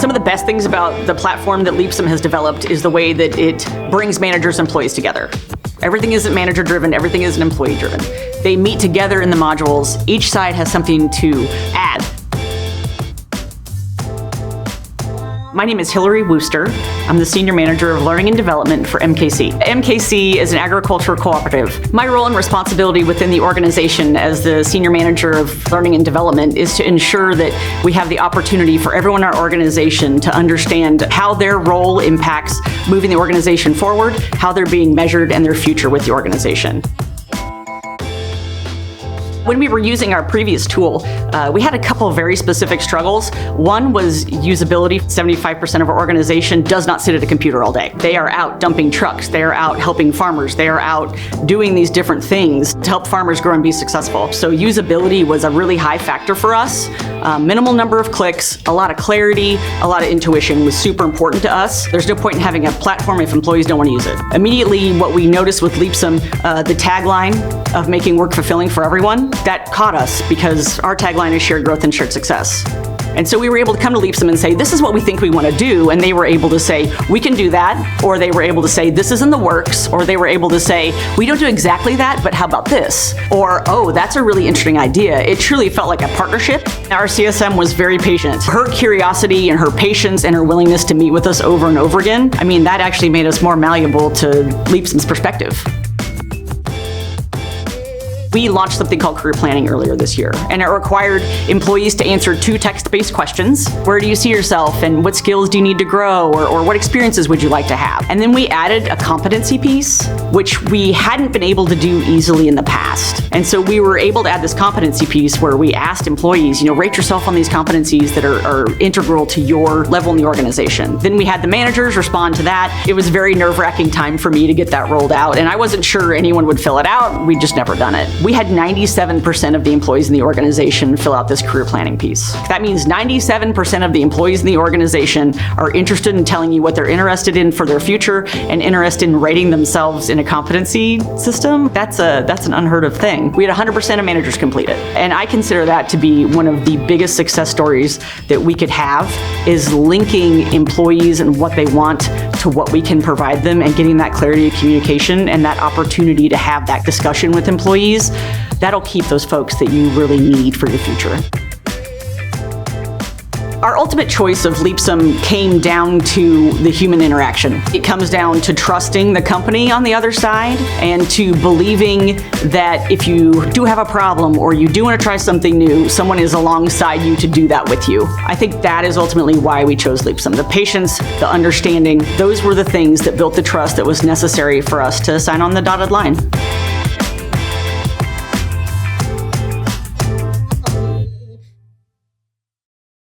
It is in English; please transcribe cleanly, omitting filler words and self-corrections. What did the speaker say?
Some of the best things about the platform that Leapsome has developed is the way that it brings managers and employees together. Everything isn't manager-driven, everything isn't employee-driven. They meet together in the modules. Each side has something to add. My name is Hilary Worcester. I'm the Senior Manager of Learning and Development for MKC. MKC is an agricultural cooperative. My role and responsibility within the organization as the Senior Manager of Learning and Development is to ensure that we have the opportunity for everyone in our organization to understand how their role impacts moving the organization forward, how they're being measured, and their future with the organization. When we were using our previous tool, we had a couple of very specific struggles. One was usability. 75% of our organization does not sit at a computer all day. They are out dumping trucks. They are out helping farmers. They are out doing these different things to help farmers grow and be successful. So usability was a really high factor for us. Minimal number of clicks, a lot of clarity, a lot of intuition was super important to us. There's no point in having a platform if employees don't want to use it. Immediately, what we noticed with Leapsome, the tagline of making work fulfilling for everyone, that caught us because our tagline is shared growth and shared success. And so we were able to come to Leapsome and say, this is what we think we want to do. And they were able to say, we can do that. Or they were able to say, this is in the works. Or they were able to say, we don't do exactly that, but how about this? Or, oh, that's a really interesting idea. It truly felt like a partnership. Our CSM was very patient. Her curiosity and her patience and her willingness to meet with us over and over again, I mean, that actually made us more malleable to Leapsome's perspective. We launched something called career planning earlier this year, and it required employees to answer 2 text-based questions. Where do you see yourself, and what skills do you need to grow, or what experiences would you like to have? And then we added a competency piece, which we hadn't been able to do easily in the past. And so we were able to add this competency piece where we asked employees, rate yourself on these competencies that are integral to your level in the organization. Then we had the managers respond to that. It was a very nerve-wracking time for me to get that rolled out, and I wasn't sure anyone would fill it out. We'd just never done it. We had 97% of the employees in the organization fill out this career planning piece. That means 97% of the employees in the organization are interested in telling you what they're interested in for their future and interested in rating themselves in a competency system. That's an unheard of thing. We had 100% of managers complete it. And I consider that to be one of the biggest success stories that we could have, is linking employees and what they want to what we can provide them and getting that clarity of communication and that opportunity to have that discussion with employees. That'll keep those folks that you really need for your future. Our ultimate choice of Leapsome came down to the human interaction. It comes down to trusting the company on the other side and to believing that if you do have a problem or you do want to try something new, someone is alongside you to do that with you. I think that is ultimately why we chose Leapsome. The patience, the understanding, those were the things that built the trust that was necessary for us to sign on the dotted line.